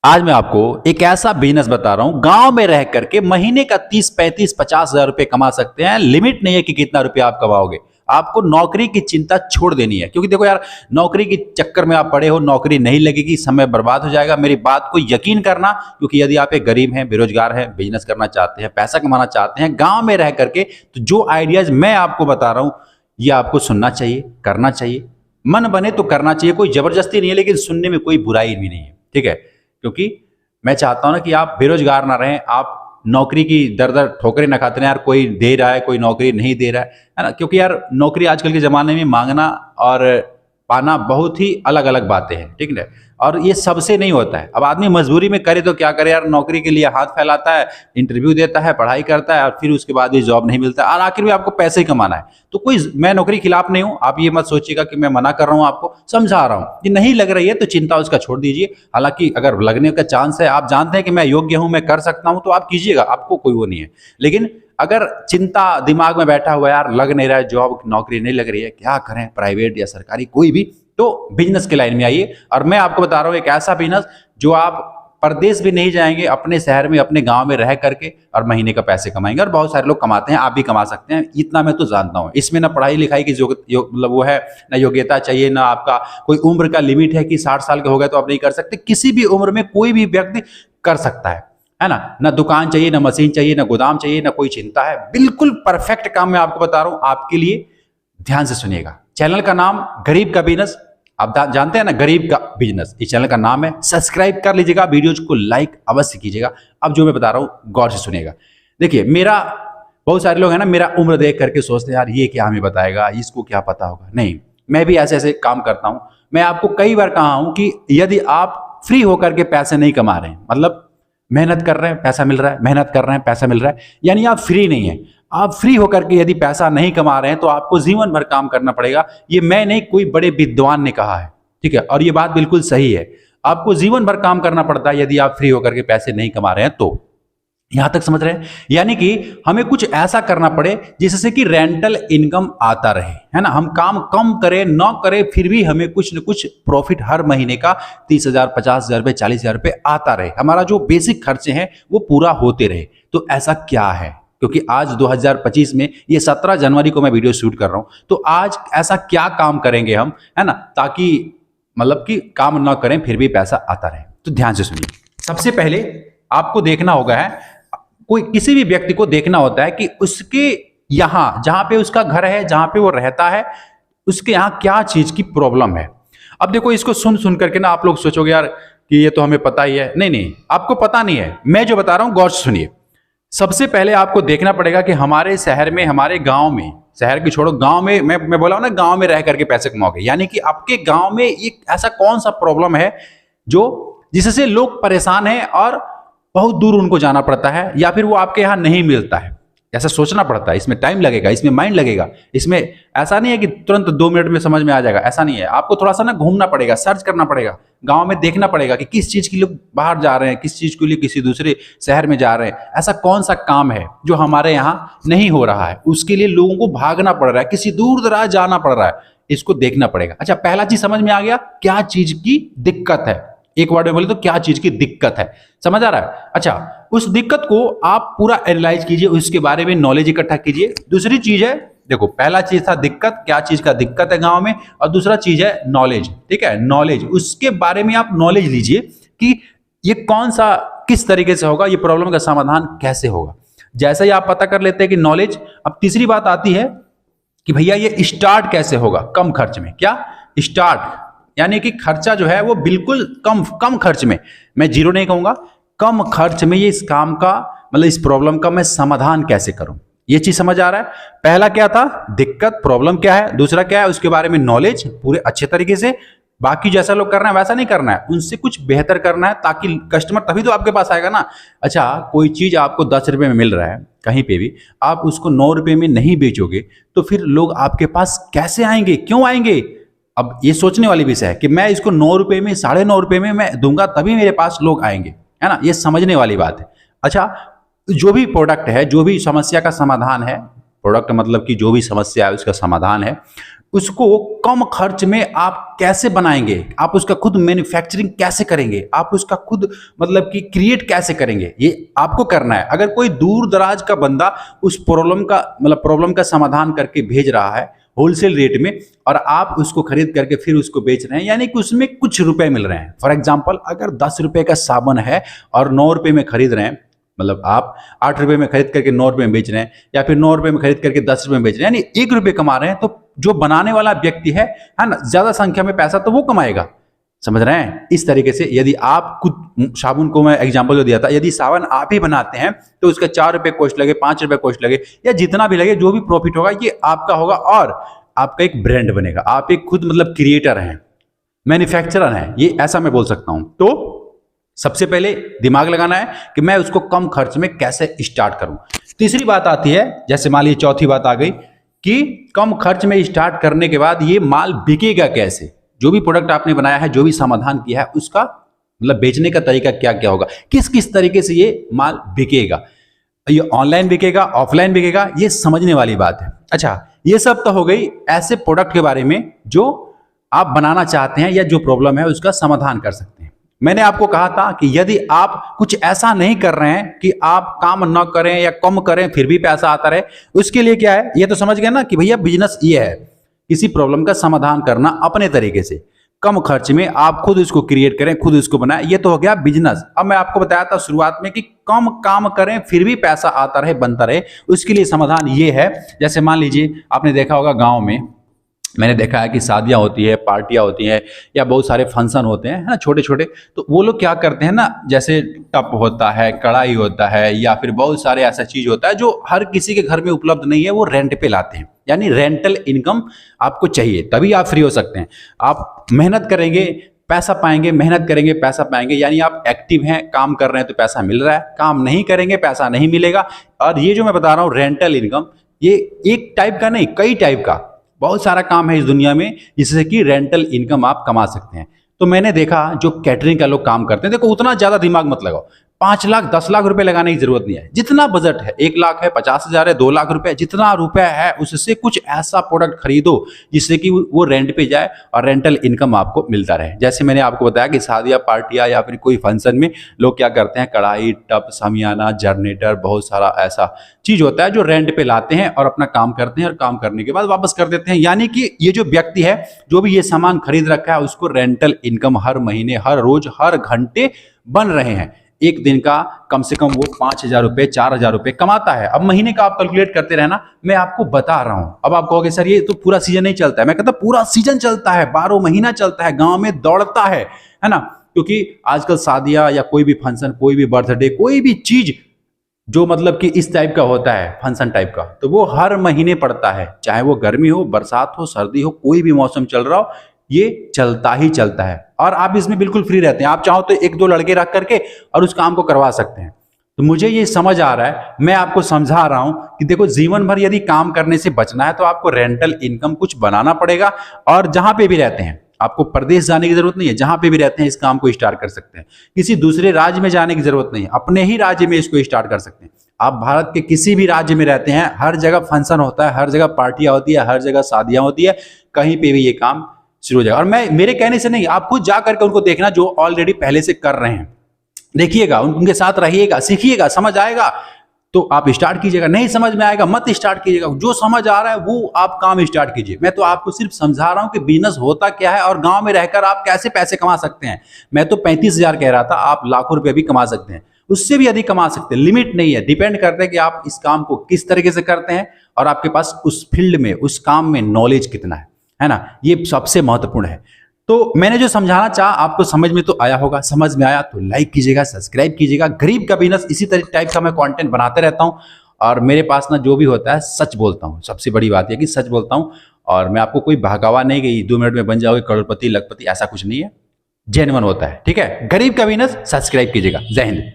आज मैं आपको एक ऐसा बिजनेस बता रहा हूं, गांव में रह करके महीने का 30, 35, 50 हजार रुपए कमा सकते हैं। लिमिट नहीं है कि कितना रुपया आप कमाओगे। आपको नौकरी की चिंता छोड़ देनी है, क्योंकि देखो यार, नौकरी के चक्कर में आप पड़े हो, नौकरी नहीं लगेगी, समय बर्बाद हो जाएगा। मेरी बात को यकीन करना, क्योंकि यदि आप एक गरीब हैं, बेरोजगार हैं, बिजनेस करना चाहते हैं, पैसा कमाना चाहते हैं गांव में रह करके, तो जो आइडियाज मैं आपको बता रहा हूं, ये आपको सुनना चाहिए, करना चाहिए। मन बने तो करना चाहिए, कोई जबरदस्ती नहीं है, लेकिन सुनने में कोई बुराई भी नहीं है, ठीक है। क्योंकि मैं चाहता हूं ना कि आप बेरोजगार ना रहें, आप नौकरी की दर दर ठोकरें ना खाते रहें। यार कोई दे रहा है, कोई नौकरी नहीं दे रहा है ना। क्योंकि यार नौकरी आजकल के ज़माने में मांगना और पाना बहुत ही अलग अलग बातें हैं, ठीक है। और ये सबसे नहीं होता है। अब आदमी मजबूरी में करे तो क्या करे यार, नौकरी के लिए हाथ फैलाता है, इंटरव्यू देता है, पढ़ाई करता है, और फिर उसके बाद भी जॉब नहीं मिलता, और आखिर में आपको पैसे ही कमाना है। तो कोई, मैं नौकरी खिलाफ नहीं हूं, आप ये मत सोचिएगा कि मैं मना कर रहा हूं, आपको समझा रहा हूं कि नहीं लग रही है तो चिंता उसका छोड़ दीजिए। हालांकि अगर लगने का चांस है, आप जानते हैं कि मैं योग्य हूं, मैं कर सकता हूं, तो आप कीजिएगा, आपको कोई वो नहीं है। लेकिन अगर चिंता दिमाग में बैठा हुआ है, यार लग नहीं रहा है, जॉब नौकरी नहीं लग रही है, क्या करें, प्राइवेट या सरकारी कोई भी, तो बिजनेस के लाइन में आइए। और मैं आपको बता रहा हूं एक ऐसा बिजनेस जो आप परदेश भी नहीं जाएंगे, अपने शहर में, अपने गांव में रह करके और महीने का पैसे कमाएंगे। और बहुत सारे लोग कमाते हैं, आप भी कमा सकते हैं, इतना मैं तो जानता हूं। इसमें ना पढ़ाई लिखाई की मतलब वो है, ना योग्यता चाहिए, ना आपका कोई उम्र का लिमिट है कि 60 साल के हो गए तो आप नहीं कर सकते। किसी भी उम्र में कोई भी व्यक्ति कर सकता है ना। ना दुकान चाहिए, ना मशीन चाहिए, ना गोदाम चाहिए, ना कोई चिंता है। बिल्कुल परफेक्ट काम मैं आपको बता रहा हूं आपके लिए। ध्यान से सुनिएगा। चैनल का नाम गरीब का बिजनेस, आप जानते हैं ना, गरीब का बिजनेस इस चैनल का नाम है। सब्सक्राइब कर लीजिएगा, वीडियोज को लाइक अवश्य कीजिएगा। अब जो मैं बता रहा हूं गौर से सुनिएगा। देखिए, मेरा बहुत सारे लोग हैं ना, मेरा उम्र देख करके सोचते हैं यार ये क्या हमें बताएगा, इसको क्या पता होगा। नहीं, मैं भी ऐसे ऐसे काम करता हूं। मैं आपको कई बार कहा हूं कि यदि आप फ्री होकर के पैसे नहीं कमा रहे हैं, मतलब मेहनत कर रहे हैं पैसा मिल रहा है, मेहनत कर रहे हैं पैसा मिल रहा है, यानी आप फ्री नहीं है। आप फ्री होकर के यदि पैसा नहीं कमा रहे हैं तो आपको जीवन भर काम करना पड़ेगा। ये मैं नहीं, कोई बड़े विद्वान ने कहा है, ठीक है। और ये बात बिल्कुल सही है, आपको जीवन भर काम करना पड़ता है यदि आप फ्री होकर के पैसे नहीं कमा रहे हैं तो। यहां तक समझ रहे हैं? यानी कि हमें कुछ ऐसा करना पड़े जिससे कि रेंटल इनकम आता रहे, है ना। हम काम कम करें न करें, फिर भी हमें कुछ न कुछ प्रॉफिट हर महीने का 30,000, 50,000 रुपए, 40,000 रुपए आता रहे। हमारा जो बेसिक खर्चे हैं वो पूरा होते रहे। तो ऐसा क्या है, क्योंकि आज 2025 में, ये 17 जनवरी को मैं वीडियो शूट कर रहा हूं, तो आज ऐसा क्या काम करेंगे हम, है ना, ताकि मतलब कि काम ना करें फिर भी पैसा आता रहे। तो ध्यान से सुनिए। सबसे पहले आपको देखना होगा है, कोई किसी भी व्यक्ति को देखना होता है कि उसके यहां, जहां पे उसका घर है, जहां पे वो रहता है, उसके यहां क्या चीज की प्रॉब्लम है। अब देखो, इसको सुन सुन करके ना आप लोग सोचोगे यार कि ये तो हमें पता ही है। नहीं नहीं, आपको पता नहीं है, मैं जो बता रहा हूं गौर से सुनिए। सबसे पहले आपको देखना पड़ेगा कि हमारे शहर में, हमारे गांव में, शहर की छोड़ो, गांव में, मैं बोला हूं ना, गांव में रह करके पैसे कमाओगे, यानी कि आपके गांव में एक ऐसा कौन सा प्रॉब्लम है जो जिससे लोग परेशान हैं और बहुत दूर उनको जाना पड़ता है, या फिर वो आपके यहां नहीं मिलता है। ऐसा सोचना पड़ता है, इसमें टाइम लगेगा, इसमें माइंड लगेगा। इसमें ऐसा नहीं है कि तुरंत 2 मिनट में समझ में आ जाएगा, ऐसा नहीं है। आपको थोड़ा सा ना घूमना पड़ेगा, सर्च करना पड़ेगा, गांव में देखना पड़ेगा कि किस चीज के लिए बाहर जा रहे हैं, किस चीज के लिए किसी दूसरे शहर में जा रहे हैं। ऐसा कौन सा काम है जो हमारे यहाँ नहीं हो रहा है, उसके लिए लोगों को भागना पड़ रहा है, किसी दूर दराज जाना पड़ रहा है, इसको देखना पड़ेगा। अच्छा, पहला चीज समझ में आ गया, क्या चीज की दिक्कत है। एक वर्ड में बोले तो क्या चीज की दिक्कत है, समझ आ रहा है। अच्छा, उस दिक्कत को आप पूरा एनालाइज कीजिए, उसके बारे में नॉलेज इकट्ठा कीजिए। दूसरी चीज है, देखो, पहला चीज था दिक्कत, क्या चीज का दिक्कत है गांव में, और दूसरा चीज है नॉलेज, ठीक है। नॉलेज, उसके बारे में आप नॉलेज लीजिए कि ये कौन सा, किस तरीके से होगा, ये प्रॉब्लम का समाधान कैसे होगा। जैसे ही आप पता कर लेते हैं कि नॉलेज, अब तीसरी बात आती है कि भैया ये स्टार्ट कैसे होगा कम खर्च में। क्या स्टार्ट, यानी कि खर्चा जो है वो बिल्कुल कम खर्च में, मैं जीरो नहीं कहूंगा, कम खर्च में ये इस काम का, मतलब इस प्रॉब्लम का मैं समाधान कैसे करूं। ये चीज समझ आ रहा है। पहला क्या था, दिक्कत, प्रॉब्लम क्या है, दूसरा क्या है, उसके बारे में नॉलेज पूरे अच्छे तरीके से। बाकी जैसा लोग कर रहे हैं वैसा नहीं करना है, उनसे कुछ बेहतर करना है, ताकि कस्टमर तभी तो आपके पास आएगा ना। अच्छा, कोई चीज आपको 10 रुपए में मिल रहा है कहीं पे भी, आप उसको 9 रुपए में नहीं बेचोगे तो फिर लोग आपके पास कैसे आएंगे, क्यों आएंगे। अब ये सोचने वाली विषय है कि मैं इसको 9 रुपए में, 9.5 रुपए में मैं दूंगा तभी मेरे पास लोग आएंगे, है ना। ये समझने वाली बात है। अच्छा, जो भी प्रोडक्ट है, जो भी समस्या का समाधान है, प्रोडक्ट मतलब कि जो भी समस्या है उसका समाधान है, उसको कम खर्च में आप कैसे बनाएंगे, आप उसका खुद मैन्युफैक्चरिंग कैसे करेंगे, आप उसका खुद मतलब कि क्रिएट कैसे करेंगे, ये आपको करना है। अगर कोई दूर दराज का बंदा उस प्रॉब्लम का समाधान करके भेज रहा है होलसेल रेट में, और आप उसको खरीद करके फिर उसको बेच रहे हैं, यानी कि उसमें कुछ रुपए मिल रहे हैं। फॉर एग्जाम्पल, अगर 10 रुपए का साबुन है और 9 रुपए में खरीद रहे हैं, मतलब आप 8 रुपए में खरीद करके 9 रुपए में बेच रहे हैं, या फिर 9 रुपए में खरीद करके 10 रुपए में बेच रहे हैं, यानी 1 रुपए कमा रहे हैं, तो जो बनाने वाला व्यक्ति है ना, ज्यादा संख्या में पैसा तो वो कमाएगा। समझ रहे हैं? इस तरीके से यदि आप खुद साबुन को मैं एग्जांपल जो दिया था, यदि साबुन आप ही बनाते हैं तो उसका 4 रुपए कॉस्ट लगे, 5 रुपए कॉस्ट लगे, या जितना भी लगे, जो भी प्रॉफिट होगा ये आपका होगा, और आपका एक ब्रांड बनेगा। आप एक खुद मतलब क्रिएटर हैं, मैन्युफैक्चरर हैं, ये ऐसा मैं बोल सकता हूं। तो सबसे पहले दिमाग लगाना है कि मैं उसको कम खर्च में कैसे स्टार्ट करूं। तीसरी बात आती है, जैसे मान लीजिए चौथी बात आ गई कि कम खर्च में स्टार्ट करने के बाद ये माल बिकेगा कैसे। जो भी प्रोडक्ट आपने बनाया है, जो भी समाधान किया है, उसका मतलब बेचने का तरीका क्या क्या होगा, किस किस तरीके से ये माल बिकेगा, ये ऑनलाइन बिकेगा, ऑफलाइन बिकेगा, ये समझने वाली बात है। अच्छा, ये सब तो हो गई ऐसे प्रोडक्ट के बारे में जो आप बनाना चाहते हैं या जो प्रॉब्लम है उसका समाधान कर सकते हैं। मैंने आपको कहा था कि यदि आप कुछ ऐसा नहीं कर रहे हैं कि आप काम न करें या कम करें फिर भी पैसा आता रहे, उसके लिए क्या है, ये तो समझ गए ना कि भैया बिजनेस ये है, किसी प्रॉब्लम का समाधान करना अपने तरीके से, कम खर्च में आप खुद इसको क्रिएट करें, खुद इसको बनाएं, ये तो हो गया बिजनेस। अब मैं आपको बताया था शुरुआत में कि कम काम करें फिर भी पैसा आता रहे, बनता रहे, उसके लिए समाधान ये है। जैसे मान लीजिए आपने देखा होगा गाँव में, मैंने देखा है कि शादियां होती है, पार्टियां होती हैं, या बहुत सारे फंक्शन होते हैं, है ना, छोटे छोटे, तो वो लोग क्या करते हैं ना, जैसे टप होता है, कढ़ाई होता है, या फिर बहुत सारे ऐसा चीज होता है जो हर किसी के घर में उपलब्ध नहीं है, वो रेंट पे लाते हैं। यानी रेंटल इनकम आपको चाहिए, तभी आप फ्री हो सकते हैं। आप मेहनत करेंगे पैसा पाएंगे, मेहनत करेंगे पैसा पाएंगे, यानी आप एक्टिव हैं, काम कर रहे हैं तो पैसा मिल रहा है, काम नहीं करेंगे पैसा नहीं मिलेगा। और ये जो मैं बता रहा हूँ रेंटल इनकम, ये एक टाइप का नहीं, कई टाइप का बहुत सारा काम है इस दुनिया में जिससे कि रेंटल इनकम आप कमा सकते हैं। तो मैंने देखा जो कैटरिंग का लोग काम करते हैं, देखो उतना ज्यादा दिमाग मत लगाओ, 5 लाख 10 लाख रुपए लगाने की जरूरत नहीं है। जितना बजट है, 1 लाख है, 50,000 है, 2 लाख रुपए, जितना रुपए है उससे कुछ ऐसा प्रोडक्ट खरीदो जिससे कि वो रेंट पे जाए और रेंटल इनकम आपको मिलता रहे। जैसे मैंने आपको बताया कि शादियां, पार्टियां या फिर कोई फंक्शन में लोग क्या करते हैं, कढ़ाई, टप, समियाना, जनरेटर, बहुत सारा ऐसा चीज होता है जो रेंट पे लाते हैं और अपना काम करते हैं, और काम करने के बाद वापस कर देते हैं। यानी कि ये जो व्यक्ति है, जो भी ये सामान खरीद रखा है, उसको रेंटल इनकम हर महीने, हर रोज, हर घंटे बन रहे हैं। एक दिन का कम से कम वो 5,000 रुपए, 4,000 रुपए कमाता है। अब महीने का आप कैलकुलेट करते रहना, मैं आपको बता रहा हूं। अब आप कहोगे सर ये तो पूरा सीजन नहीं चलता है, मैं कहता पूरा सीजन चलता है, 12 महीना चलता है, गांव में दौड़ता है ना, क्योंकि आजकल शादियां या कोई भी फंक्शन, कोई भी बर्थडे, कोई भी चीज जो मतलब कि इस टाइप का होता है, फंक्शन टाइप का, तो वो हर महीने पड़ता है, चाहे वो गर्मी हो, बरसात हो, सर्दी हो, कोई भी मौसम चल रहा हो, ये चलता ही चलता है। और आप इसमें बिल्कुल फ्री रहते हैं, आप चाहो तो 1-2 लड़के रख करके और उस काम को करवा सकते हैं। तो मुझे ये समझ आ रहा है, मैं आपको समझा रहा हूं कि देखो जीवन भर यदि काम करने से बचना है तो आपको रेंटल इनकम कुछ बनाना पड़ेगा। और जहां पे भी रहते हैं, आपको प्रदेश जाने की जरूरत नहीं है, जहां पे भी रहते हैं इस काम को स्टार्ट कर सकते हैं। किसी दूसरे राज्य में जाने की जरूरत नहीं है, अपने ही राज्य में इसको स्टार्ट कर सकते हैं। आप भारत के किसी भी राज्य में रहते हैं, हर जगह फंक्शन होता है, हर जगह पार्टियां होती है, हर जगह शादियां होती है, कहीं पे भी ये काम शुरू हो जाएगा। और मैं मेरे कहने से नहीं, आप खुद जा करके उनको देखना जो ऑलरेडी पहले से कर रहे हैं, देखिएगा, उनके साथ रहिएगा, सीखिएगा, समझ आएगा तो आप स्टार्ट कीजिएगा, नहीं समझ में आएगा मत स्टार्ट कीजिएगा, जो समझ आ रहा है वो आप काम स्टार्ट कीजिए। मैं तो आपको सिर्फ समझा रहा हूं कि बिजनेस होता क्या है और गांव में रहकर आप कैसे पैसे कमा सकते हैं। मैं तो 35,000 कह रहा था, आप लाखों रुपए भी कमा सकते हैं, उससे भी अधिक कमा सकते हैं, लिमिट नहीं है। डिपेंड करता है कि आप इस काम को किस तरीके से करते हैं और आपके पास उस फील्ड में, उस काम में नॉलेज कितना है ना, ये सबसे महत्वपूर्ण है। तो मैंने जो समझाना चाहा आपको समझ में तो आया होगा, समझ में आया तो लाइक कीजिएगा, सब्सक्राइब कीजिएगा। गरीब का बिजनेस इसी टाइप का मैं कंटेंट बनाते रहता हूं, और मेरे पास ना जो भी होता है सच बोलता हूं। सबसे बड़ी बात यह कि सच बोलता हूं, और मैं आपको कोई बहकावा नहीं कि 2 मिनट में बन जाओगे करोड़पति, लखपति, ऐसा कुछ नहीं है, जेन्युइन होता है। ठीक है, गरीब का बिजनेस, सब्सक्राइब कीजिएगा। जय हिंद।